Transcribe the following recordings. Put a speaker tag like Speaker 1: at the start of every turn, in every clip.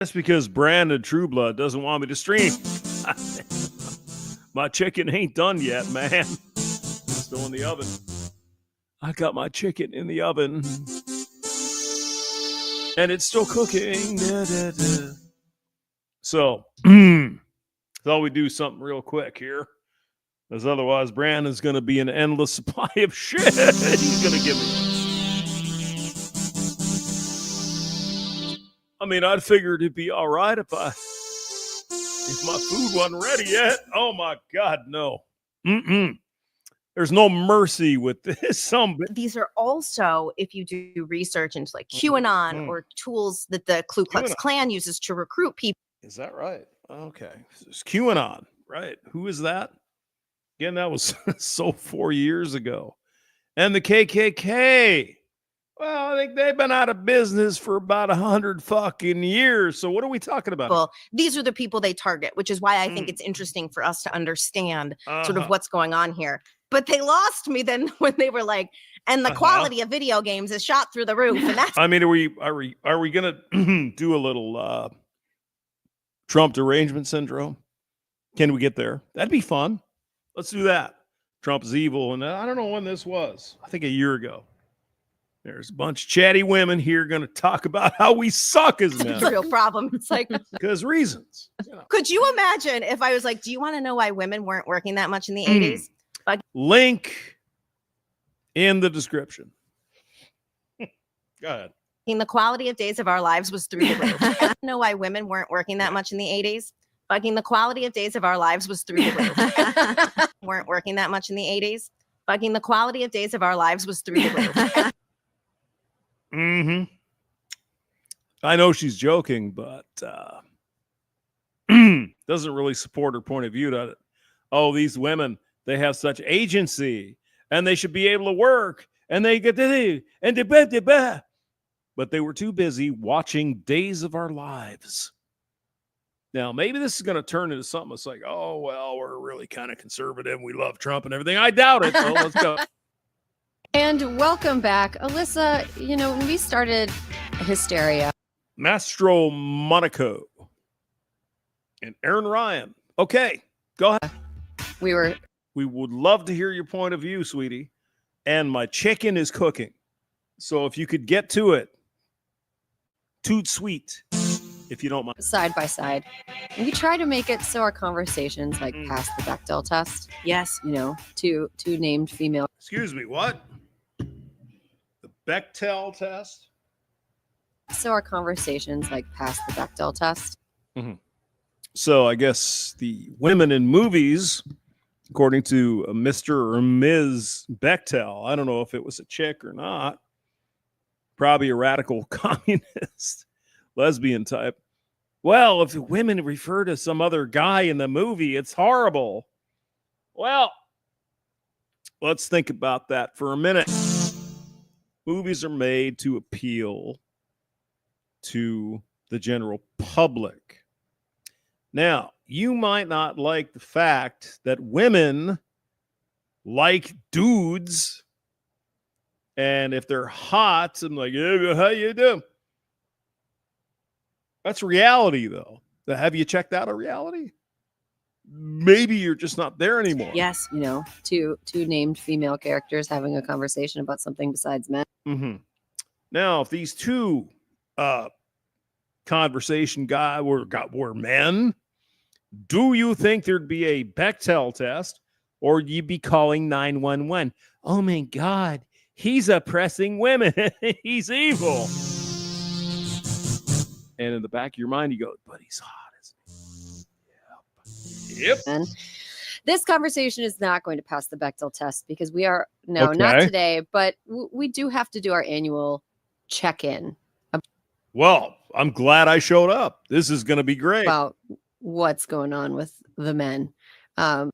Speaker 1: That's because Brandon Trueblood doesn't want me to stream. My chicken ain't done yet, man. Still in the oven. I got my chicken in the oven. And it's still cooking. Da, da, da. So, thought we'd do something real quick here. Because otherwise, Brandon's going to be an endless supply of shit. He's going to give me. I mean, I'd figured it'd be all right if my food wasn't ready yet. Oh my God, no. There's no mercy with this.
Speaker 2: These are also, if you do research into like QAnon or tools that the Ku Klux Klan uses to recruit people.
Speaker 1: Is that right? Okay. It's QAnon, right? Who is that? Again, that was so 4 years ago. And the KKK. Well, I think they've been out of business for about 100 fucking years. So what are we talking about?
Speaker 2: Well, these are the people they target, which is why I think it's interesting for us to understand sort of what's going on here. But they lost me then when they were like, and the quality of video games is shot through the roof. And that's
Speaker 1: I mean, are we gonna do a little Trump derangement syndrome? Can we get there? That'd be fun. Let's do that. Trump is evil, and I don't know when this was. I think a year ago. There's a bunch of chatty women here going to talk about how we suck as men.
Speaker 2: It's a real problem. It's like,
Speaker 1: because reasons. You know.
Speaker 2: Could you imagine if I was like, do you want to know why women weren't working that much in the 80s?
Speaker 1: Link in the description. Go ahead.
Speaker 2: The quality of days of our lives was through the roof. Know why women weren't working that much in the 80s? Fucking the quality of days of our lives was through the roof. Weren't working that much in the 80s? Fucking the quality of days of our lives was through the roof.
Speaker 1: I know she's joking, but doesn't really support her point of view. Does it? Oh, these women, they have such agency and they should be able to work and they get but they were too busy watching Days of Our Lives. Now, maybe this is going to turn into something that's like, oh, well, we're really kind of conservative. We love Trump and everything. I doubt it. So let's go.
Speaker 3: And welcome back. Alyssa, you know, when we started Hysteria.
Speaker 1: Mastro Monaco and Aaron Ryan. Okay, go ahead. We would love to hear your point of view, sweetie. And my chicken is cooking. So if you could get to it, toot sweet, if you don't mind.
Speaker 3: Side by side. And we try to make it so our conversations like pass the Bechdel test.
Speaker 2: Yes.
Speaker 3: You know, two named female.
Speaker 1: Excuse me, what? The Bechdel test?
Speaker 3: So our conversations like pass the Bechdel test.
Speaker 1: So I guess the women in movies, according to Mr. or Ms. Bechdel, I don't know if it was a chick or not, probably a radical communist, lesbian type. Well, if women refer to some other guy in the movie, it's horrible. Well, let's think about that for a minute. Movies are made to appeal to the general public. Now, you might not like the fact that women like dudes, and if they're hot, I'm like, yeah, how you doing? That's reality, though. Have you checked out a reality? Maybe you're just not there anymore.
Speaker 2: Yes.
Speaker 3: You know, two named female characters having a conversation about something besides men.
Speaker 1: Now, if these two conversation guy were men, do you think there'd be a Bechdel test, or you'd be calling 911? Oh my God, he's oppressing women. He's evil. And in the back of your mind, you go, but he's hot, isn't he? Yep.
Speaker 3: And this conversation is not going to pass the Bechdel test because we are, not today, but we do have to do our annual check-in.
Speaker 1: Well, I'm glad I showed up. This is going to be great.
Speaker 3: About what's going on with the men.
Speaker 1: The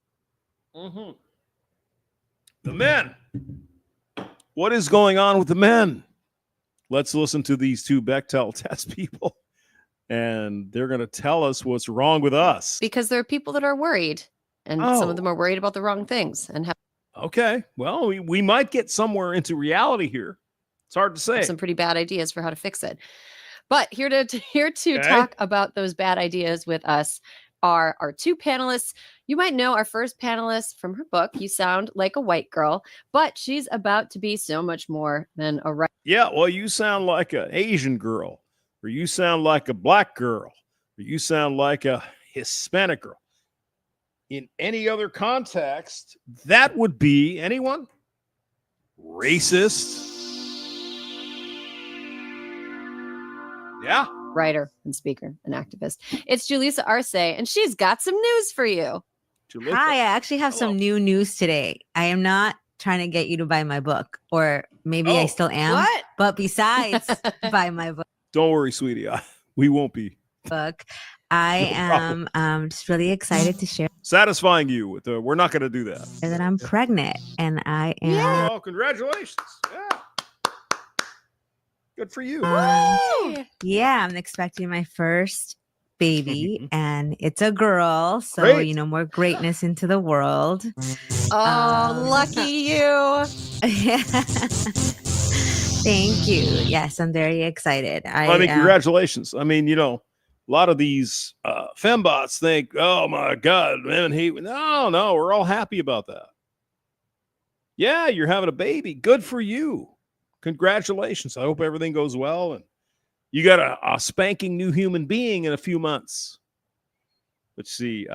Speaker 1: men. What is going on with the men? Let's listen to these two Bechdel test people, and they're going to tell us what's wrong with us.
Speaker 3: Because there are people that are worried, and some of them are worried about the wrong things. And
Speaker 1: okay, well, we might get somewhere into reality here. It's hard to say.
Speaker 3: Some pretty bad ideas for how to fix it. But here to
Speaker 1: Okay.
Speaker 3: talk about those bad ideas with us are our two panelists. You might know our first panelist from her book, You Sound Like a White Girl, but she's about to be so much more than a writer.
Speaker 1: Yeah, well, you sound like an Asian girl, or you sound like a black girl, or you sound like a Hispanic girl. In any other context, that would be anyone? Racist. Yeah.
Speaker 3: Writer and speaker and activist. It's Julissa Arce, and she's got some news for you.
Speaker 1: Julissa.
Speaker 4: Hi, I actually have
Speaker 1: Hello.
Speaker 4: some new news today. I am not trying to get you to buy my book, or maybe I
Speaker 1: Oh.
Speaker 4: still am.
Speaker 2: What?
Speaker 4: But besides buy my
Speaker 1: Don't worry, sweetie. We won't be
Speaker 4: book, I
Speaker 1: No
Speaker 4: am just really excited to share
Speaker 1: satisfying you with we're not going to do that.
Speaker 4: that I'm pregnant, and I am.
Speaker 1: Oh, congratulations. Yeah. Good for you.
Speaker 4: Yeah, I'm expecting my first baby, and it's a girl. So
Speaker 1: Great.
Speaker 4: more greatness into the world.
Speaker 3: Oh, lucky you.
Speaker 4: Thank you. Yes, I'm very excited.
Speaker 1: I mean, congratulations. I mean, a lot of these fembots think, oh my God, women hate. No, we're all happy about that. Yeah, you're having a baby. Good for you. Congratulations. I hope everything goes well. And you got a spanking new human being in a few months. Let's see.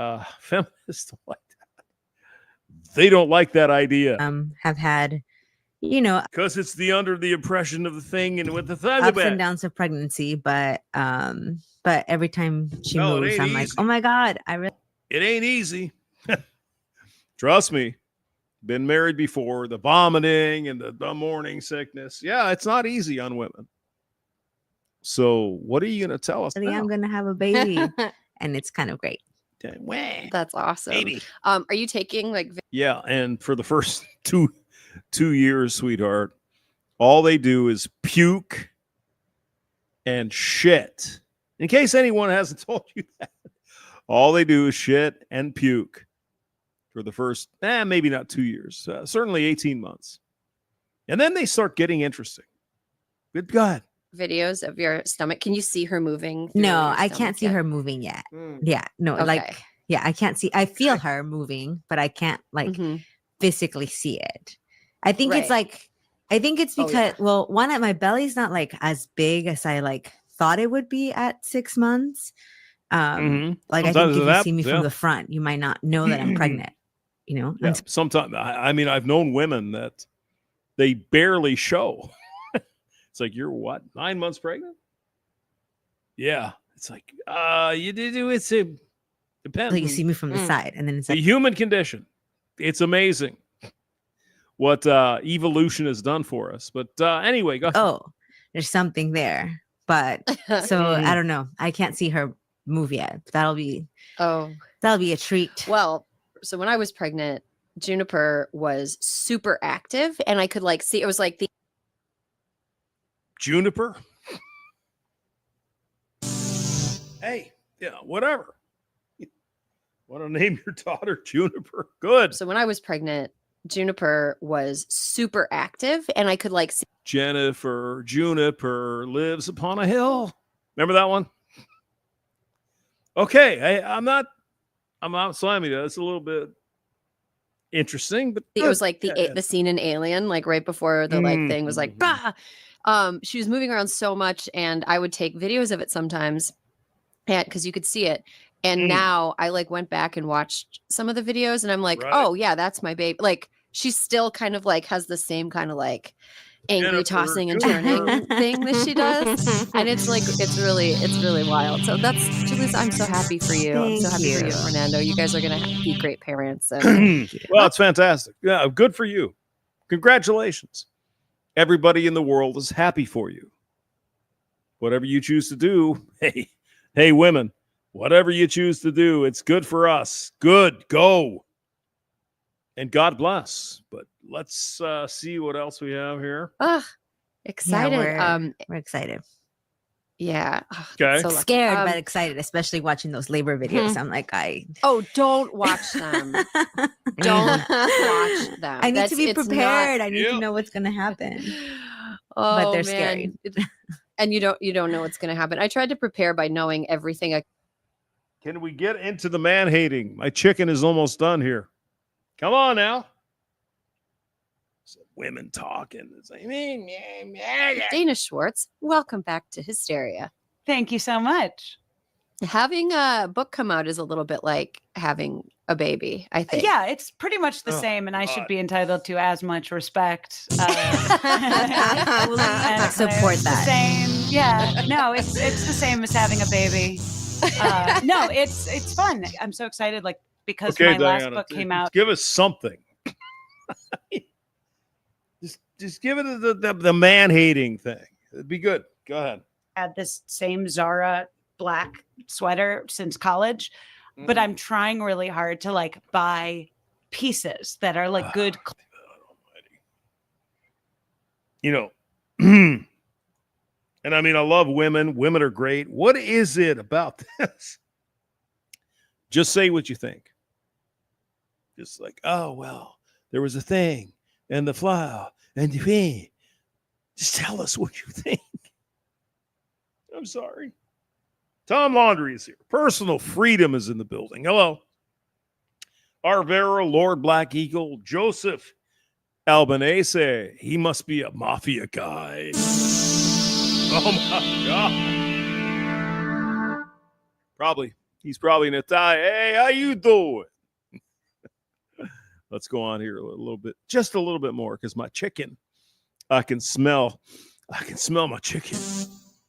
Speaker 1: Feminists don't like that. They don't like that idea.
Speaker 4: Have had,
Speaker 1: Because it's under the impression of the thing and with the thing
Speaker 4: ups and downs of pregnancy, but every time she
Speaker 1: No, it
Speaker 4: moves,
Speaker 1: ain't
Speaker 4: I'm like,
Speaker 1: easy.
Speaker 4: oh my God,
Speaker 1: It ain't easy. Trust me. Been married before. The vomiting and the morning sickness. Yeah, it's not easy on women. So what are you going to tell us
Speaker 4: really
Speaker 1: now?
Speaker 4: am gonna have a baby, and it's kind of great.
Speaker 1: Wah,
Speaker 3: That's awesome.
Speaker 1: baby.
Speaker 3: Are you taking
Speaker 1: Yeah, and for the first two years, sweetheart, all they do is puke and shit. In case anyone hasn't told you that, all they do is shit and puke for the first, maybe not 2 years, certainly 18 months. And then they start getting interesting. Good God.
Speaker 3: videos of your stomach? Can you see her moving? through
Speaker 4: No,
Speaker 3: your
Speaker 4: I
Speaker 3: stomach
Speaker 4: can't see
Speaker 3: yet?
Speaker 4: her moving yet. Yeah, no,
Speaker 3: Okay.
Speaker 4: I can't see. I feel her moving, but I can't
Speaker 3: Mhm.
Speaker 4: physically see it. I think it's
Speaker 3: Right.
Speaker 4: I think it's
Speaker 3: Oh,
Speaker 4: because
Speaker 3: yeah.
Speaker 4: well, one, my belly's not as big as I thought it would be at 6 months. I
Speaker 1: Mhm.
Speaker 4: think
Speaker 1: Sometimes
Speaker 4: if
Speaker 1: it
Speaker 4: you see
Speaker 1: happens,
Speaker 4: me
Speaker 1: yeah.
Speaker 4: from the front, you might not know that I'm pregnant.
Speaker 1: Yeah,
Speaker 4: I'm
Speaker 1: sometimes. I mean, I've known women that they barely show. It's like, you're what, 9 months pregnant? Yeah. It's like, you did. It's a depends.
Speaker 4: you see me from the
Speaker 3: Mm.
Speaker 4: side, and then it's
Speaker 1: The human condition. It's amazing what evolution has done for us. But anyway, go ahead.
Speaker 4: oh, there's something there. But so I don't know. I can't see her move yet. That'll be
Speaker 3: Oh,
Speaker 4: a treat.
Speaker 3: well, so when I was pregnant, Juniper was super active, and I could see it was like the
Speaker 1: Juniper. Hey, yeah, whatever. Want to name your daughter Juniper? Good.
Speaker 3: so when I was pregnant, Juniper was super active, and I could see
Speaker 1: Juniper lives upon a hill. Remember that one? Okay, I'm not slamming that. It's a little bit interesting, but
Speaker 3: it was
Speaker 1: good.
Speaker 3: like
Speaker 1: Yeah,
Speaker 3: the scene in Alien, right before the thing was like,
Speaker 1: Mhm.
Speaker 3: bah! She was moving around so much, and I would take videos of it sometimes, and because you could see it. And
Speaker 1: Mm.
Speaker 3: now I went back and watched some of the videos, and I'm like,
Speaker 1: Right.
Speaker 3: oh yeah, that's my baby. She's still kind of has the same kind of angry
Speaker 1: Jennifer,
Speaker 3: tossing and
Speaker 1: Juniper.
Speaker 3: turning thing that she does. And it's really wild. So that's Julissa, I'm so happy for you. I'm so
Speaker 4: Thank
Speaker 3: happy for you,
Speaker 4: you.
Speaker 3: Fernando. You guys are gonna be great parents. And
Speaker 1: Well, it's fantastic. Yeah, good for you. Congratulations. Everybody in the world is happy for you. Whatever you choose to do, hey, women, whatever you choose to do, it's good for us. Good, go. And God bless. But let's see what else we have here.
Speaker 3: excited.
Speaker 4: We're excited.
Speaker 3: Yeah.
Speaker 1: Okay.
Speaker 3: So lucky.
Speaker 4: Scared but excited, especially watching those labor videos. I'm like,
Speaker 3: Oh, don't watch them. Don't watch them.
Speaker 4: I need to be
Speaker 3: It's not-
Speaker 4: prepared. I need
Speaker 1: Yep.
Speaker 4: to know what's gonna happen.
Speaker 3: Oh,
Speaker 4: they're
Speaker 3: man.
Speaker 4: scary.
Speaker 3: and you don't know what's going to happen. I tried to prepare by knowing everything.
Speaker 1: Can we get into the man hating? My chicken is almost done here. Come on now. Some women talking. It's like,
Speaker 3: Dana Schwartz, welcome back to Hysteria.
Speaker 5: Thank you so much.
Speaker 3: Having a book come out is a little bit like having a baby, I think.
Speaker 5: Yeah, it's pretty much the
Speaker 1: Oh,
Speaker 5: same, and I should
Speaker 1: God.
Speaker 5: be entitled to as much respect.
Speaker 4: We'll support
Speaker 5: it's
Speaker 4: that.
Speaker 5: The same. Yeah, no, it's the same as having a baby. No, it's fun. I'm so excited, like because my last book came out.
Speaker 1: Give us something. just give it the man hating thing. It'd be good. Go ahead.
Speaker 5: Had this same Zara black sweater since college, but I'm trying really hard to like buy pieces that are like good.
Speaker 1: You know, and I mean, I love women. Women are great. What is it about this? Just say what you think. Just like, oh, well, there was a thing and the flower and the thing. Just tell us what you think. I'm sorry. Tom Laundry is here. Personal freedom is in the building. Hello. Arvera, Lord Black Eagle, Joseph Albanese. He must be a mafia guy. Oh my God. Probably. He's probably in a tie. Hey, how you doing? Let's go on here a little bit, just a little bit more, because my chicken, I can smell my chicken.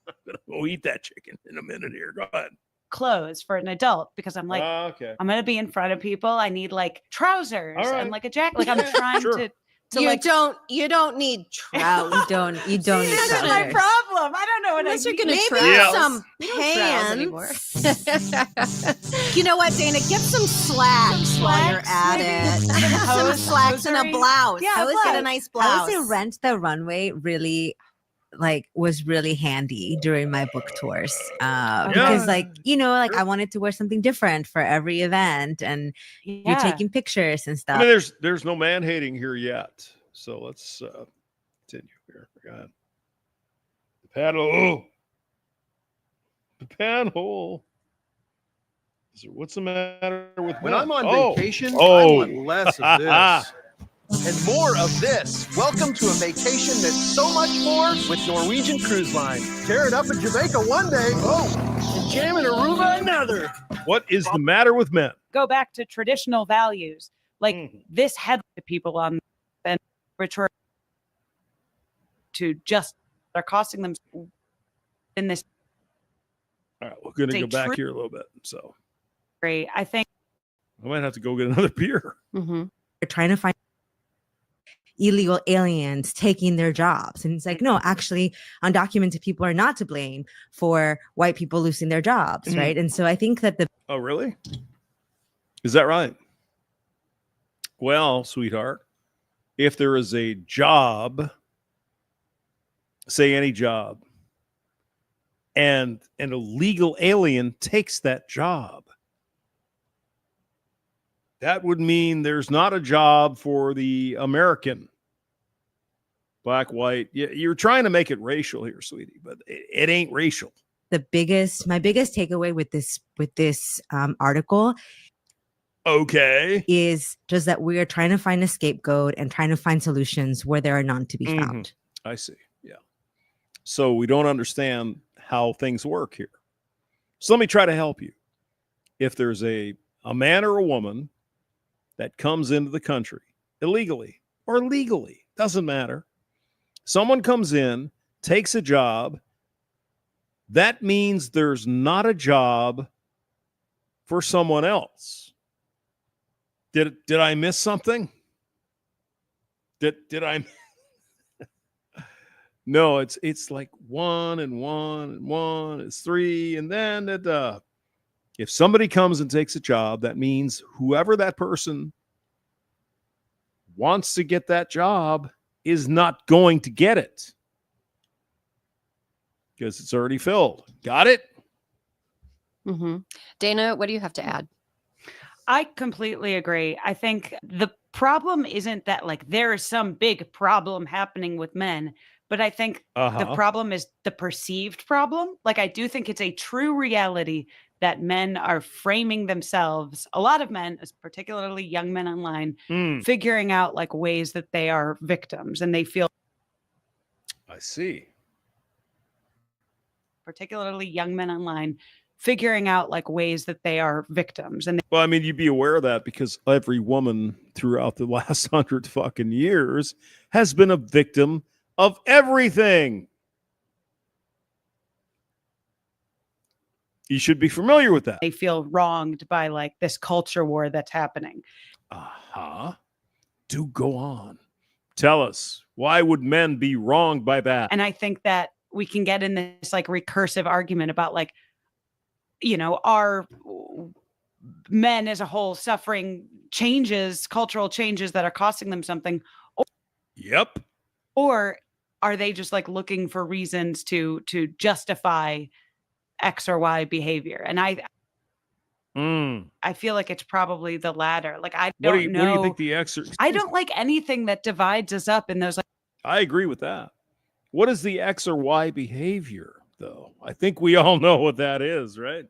Speaker 1: I'm gonna go eat that chicken in a minute here. Go ahead.
Speaker 5: Clothes for an adult because I'm like,
Speaker 1: Okay.
Speaker 5: I'm gonna be in front of people. I need like trousers
Speaker 1: All right.
Speaker 5: and like a jacket. Like I'm trying
Speaker 1: Sure.
Speaker 5: to
Speaker 2: You
Speaker 5: like.
Speaker 2: don't need trousers.
Speaker 4: You don't need
Speaker 5: That's my
Speaker 4: trousers.
Speaker 5: problem. I don't know what
Speaker 3: Unless
Speaker 5: I
Speaker 3: you're gonna
Speaker 5: need.
Speaker 3: try
Speaker 2: Maybe
Speaker 1: Yeah.
Speaker 2: some
Speaker 3: We don't browse anymore.
Speaker 2: pants. You know what, Dana? Get some slacks while you're at
Speaker 5: maybe.
Speaker 2: it.
Speaker 5: Some
Speaker 2: Some
Speaker 5: hose-
Speaker 2: slacks and a
Speaker 5: hosiery.
Speaker 2: blouse.
Speaker 5: Yeah,
Speaker 2: I always get a
Speaker 5: blouse.
Speaker 2: nice
Speaker 4: I
Speaker 2: blouse.
Speaker 4: would say Rent the Runway really was really handy during my book tours because like I wanted to wear something different for every event, and you're
Speaker 5: Yeah.
Speaker 4: taking pictures and
Speaker 1: I
Speaker 4: stuff.
Speaker 1: mean, there's no man hating here yet. So let's continue here. Go ahead. The panel. The panel. What's the matter with
Speaker 6: When
Speaker 1: men?
Speaker 6: I'm on
Speaker 1: Oh.
Speaker 6: vacation,
Speaker 1: Oh.
Speaker 6: I want less of this and more of this. Welcome to a vacation that's so much more with Norwegian Cruise Line. Tear it up in Jamaica one day, and jam in Aruba another.
Speaker 1: What is the matter with men?
Speaker 5: Go back to traditional values. Like
Speaker 1: Mhm.
Speaker 5: this had the people on and return to just they're costing them in this
Speaker 1: All right, we're going to
Speaker 5: Say
Speaker 1: go back
Speaker 5: true-
Speaker 1: here a little bit. So
Speaker 5: rate. I think
Speaker 1: I might have to go get another beer.
Speaker 3: Mhm.
Speaker 4: You're trying to find illegal aliens taking their jobs, and it's like, no, actually undocumented people are not to blame for white people losing their jobs,
Speaker 1: Mhm.
Speaker 4: right? And so I think that the
Speaker 1: Oh, really? Is that right? Well, sweetheart, if there is a job, say any job, and an illegal alien takes that job, that would mean there's not a job for the American. Black, white. You're trying to make it racial here, sweetie, but it ain't racial.
Speaker 4: my biggest takeaway with this article
Speaker 1: Okay.
Speaker 4: is just that we are trying to find a scapegoat and trying to find solutions where there are none to be
Speaker 1: Mhm.
Speaker 4: found.
Speaker 1: I see. Yeah. So we don't understand how things work here. So let me try to help you. If there's a man or a woman that comes into the country illegally or legally, doesn't matter. Someone comes in, takes a job. That means there's not a job for someone else. Did I miss something? Did I? No, it's like one and one and one is three, and then if somebody comes and takes a job, that means whoever that person wants to get that job is not going to get it because it's already filled. Got it?
Speaker 3: Mhm. Dana, what do you have to add?
Speaker 5: I completely agree. I think the problem isn't that like there is some big problem happening with men. But I think the problem is the perceived problem. Like, I do think it's a true reality that men are framing themselves, a lot of men, particularly young men online, figuring out like ways that they are victims, and they feel,
Speaker 1: I see.
Speaker 5: particularly young men online, figuring out like ways that they are victims. And
Speaker 1: Well, I mean, you'd be aware of that because every woman throughout the last 100 fucking years has been a victim of everything. You should be familiar with that.
Speaker 5: they feel wronged by like this culture war that's happening.
Speaker 1: Do go on. Tell us, why would men be wronged by that?
Speaker 5: And I think that we can get in this like recursive argument about like, you know, are men as a whole suffering changes, cultural changes that are costing them something,
Speaker 1: Yep.
Speaker 5: or are they just like looking for reasons to justify X or Y behavior? And I feel like it's probably the latter. Like, I don't know.
Speaker 1: What do you think the X?
Speaker 5: I don't like anything that divides us up in those. Like,
Speaker 1: I agree with that. What is the X or Y behavior, though? I think we all know what that is, right?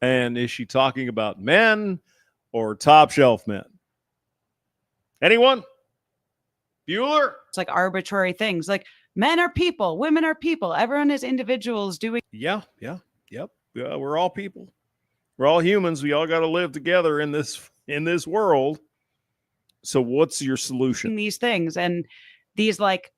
Speaker 1: And is she talking about men or top shelf men? Anyone? Bueller?
Speaker 5: it's like arbitrary things. Like, men are people, women are people. Everyone is individuals doing
Speaker 1: Yeah. We're all people. We're all humans. We all got to live together in this world. So what's your solution?
Speaker 5: these things, and these like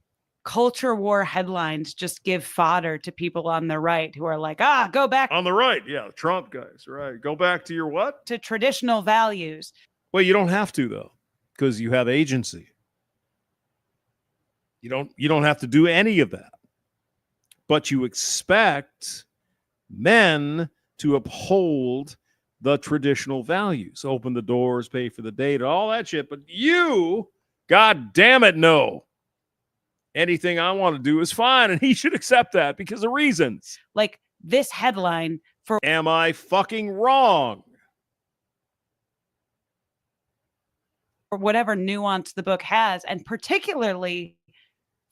Speaker 5: culture war headlines just give fodder to people on the right who are like, go back
Speaker 1: On the right, yeah, Trump guys, right? Go back to your what?
Speaker 5: to traditional values.
Speaker 1: Well, you don't have to though, because you have agency. You don't have to do any of that. But you expect men to uphold the traditional values, open the doors, pay for the data, all that shit. But you, God damn it, no. Anything I want to do is fine, and he should accept that because of reasons.
Speaker 5: Like this headline for
Speaker 1: Am I fucking wrong?
Speaker 5: whatever nuance the book has, and particularly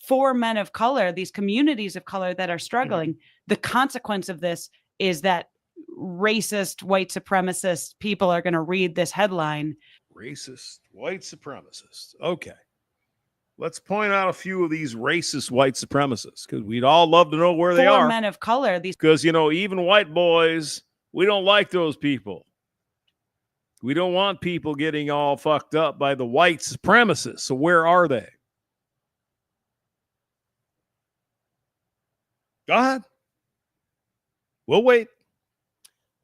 Speaker 5: for men of color, these communities of color that are struggling, the consequence of this is that racist, white supremacist people are going to read this headline.
Speaker 1: Racist, white supremacists. Okay. Let's point out a few of these racist white supremacists because we'd all love to know where they
Speaker 5: For
Speaker 1: are.
Speaker 5: men of color, these
Speaker 1: Because, even white boys, we don't like those people. We don't want people getting all fucked up by the white supremacists. So where are they? Go ahead. We'll wait.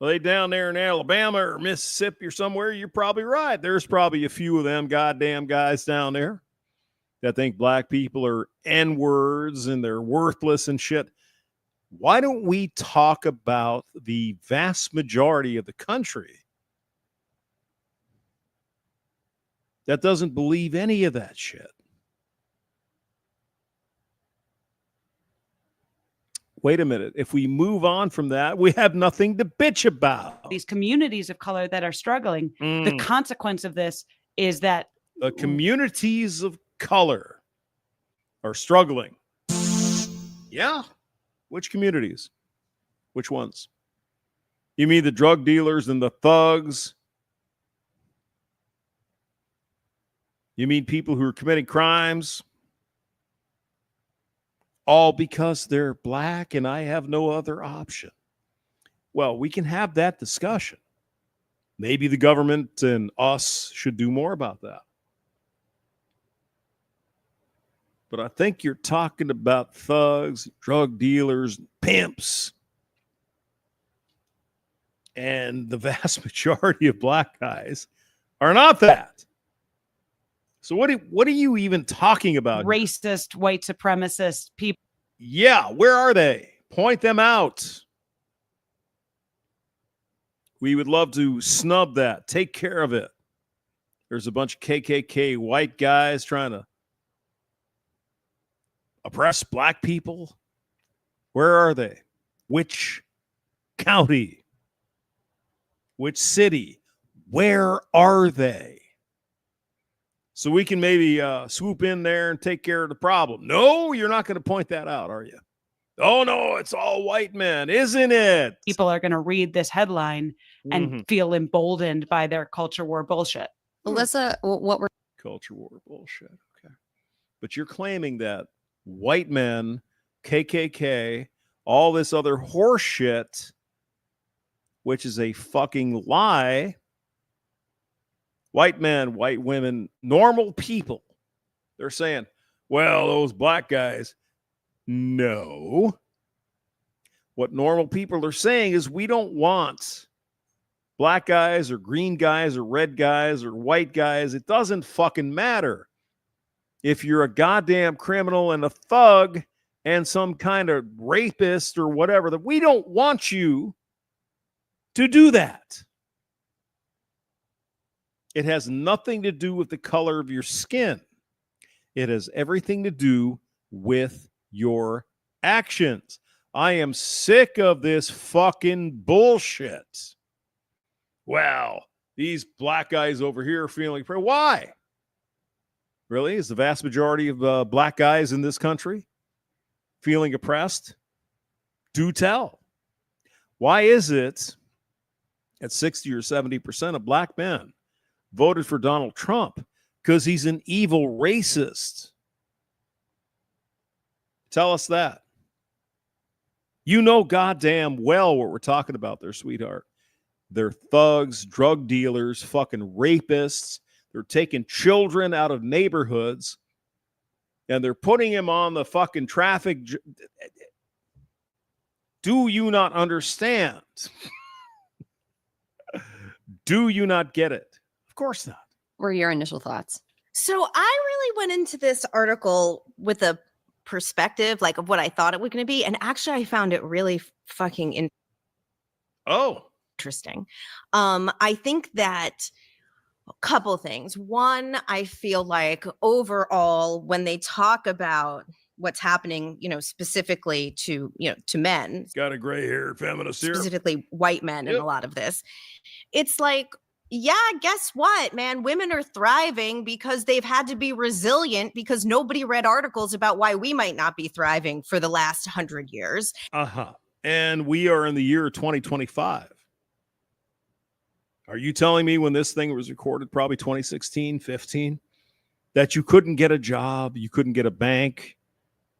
Speaker 1: Are they down there in Alabama or Mississippi or somewhere? You're probably right. There's probably a few of them goddamn guys down there that think black people are N-words and they're worthless and shit. Why don't we talk about the vast majority of the country that doesn't believe any of that shit? Wait a minute. If we move on from that, we have nothing to bitch about.
Speaker 5: these communities of color that are struggling, the consequence of this is that
Speaker 1: The communities of color are struggling. Yeah. Which communities? Which ones? You mean the drug dealers and the thugs? You mean people who are committing crimes? All because they're black and I have no other option. Well, we can have that discussion. Maybe the government and us should do more about that. But I think you're talking about thugs, drug dealers, pimps. And the vast majority of black guys are not that. So what are you even talking about?
Speaker 5: racist, white supremacist people.
Speaker 1: Yeah, where are they? Point them out. We would love to snub that. Take care of it. There's a bunch of KKK white guys trying to oppress black people. Where are they? Which county? Which city? Where are they? so we can maybe swoop in there and take care of the problem. No, you're not going to point that out, are you? Oh, no, it's all white men, isn't it?
Speaker 5: People are going to read this headline and feel emboldened by their culture war bullshit.
Speaker 3: Alyssa, what we're
Speaker 1: Culture war bullshit. Okay. But you're claiming that white men, KKK, all this other horse shit, which is a fucking lie. White men, white women, normal people, they're saying, well, those black guys. No. What normal people are saying is we don't want black guys or green guys or red guys or white guys. It doesn't fucking matter. If you're a goddamn criminal and a thug and some kind of rapist or whatever, that we don't want you to do that. It has nothing to do with the color of your skin. It has everything to do with your actions. I am sick of this fucking bullshit. Well, these black guys over here are feeling prey. Why? Really? Is the vast majority of black guys in this country feeling oppressed? Do tell. Why is it that 60 or 70% of black men voted for Donald Trump? Because he's an evil racist. Tell us that. You know goddamn well what we're talking about there, sweetheart. They're thugs, drug dealers, fucking rapists. They're taking children out of neighborhoods and they're putting them on the fucking traffic. Do you not understand? Do you not get it? Of course not.
Speaker 3: were your initial thoughts?
Speaker 2: So I really went into this article with a perspective like of what I thought it was going to be. And actually I found it really fucking interesting. I think that a couple things. One, I feel like overall, when they talk about what's happening, specifically to men,
Speaker 1: Got a gray haired feminist here.
Speaker 2: specifically white men in
Speaker 1: Yep.
Speaker 2: a lot of this, it's like, yeah, guess what, man? Women are thriving because they've had to be resilient because nobody read articles about why we might not be thriving for the last 100 years.
Speaker 1: And we are in the year 2025. Are you telling me when this thing was recorded, probably 2016, 15, that you couldn't get a job, you couldn't get a bank,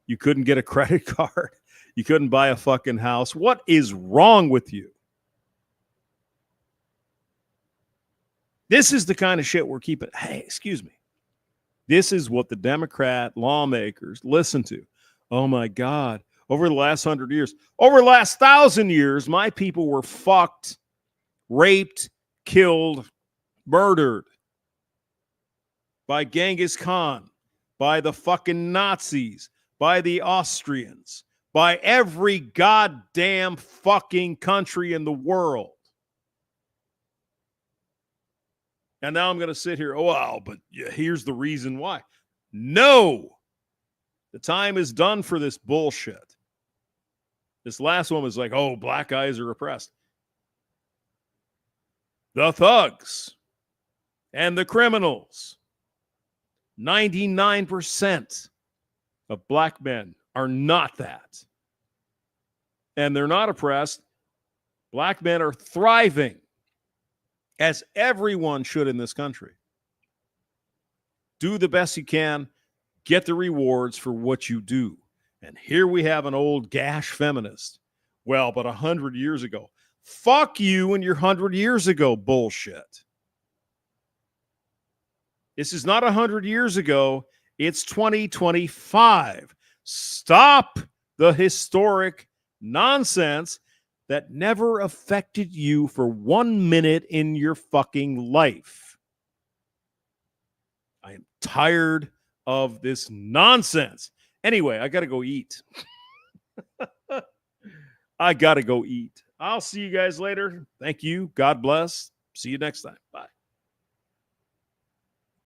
Speaker 1: you couldn't get a credit card, you couldn't buy a fucking house? What is wrong with you? This is the kind of shit we're keeping. Hey, excuse me. This is what the Democrat lawmakers listen to. Oh my God. Over the last 100 years, over the last 1,000 years, my people were fucked, raped, killed, murdered by Genghis Khan, by the fucking Nazis, by the Austrians, by every goddamn fucking country in the world. And now I'm going to sit here, but here's the reason why. No, the time is done for this bullshit. This last one was like, black guys are oppressed. The thugs and the criminals, 99% of black men are not that. And they're not oppressed. Black men are thriving, as everyone should in this country. Do the best you can. Get the rewards for what you do. And here we have an old gash feminist. Well, but 100 years ago. Fuck you and your 100 years ago bullshit. This is not 100 years ago. It's 2025. Stop the historic nonsense that never affected you for 1 minute in your fucking life. I am tired of this nonsense. Anyway, I got to go eat. I got to go eat. I'll see you guys later. Thank you. God bless. See you next time. Bye.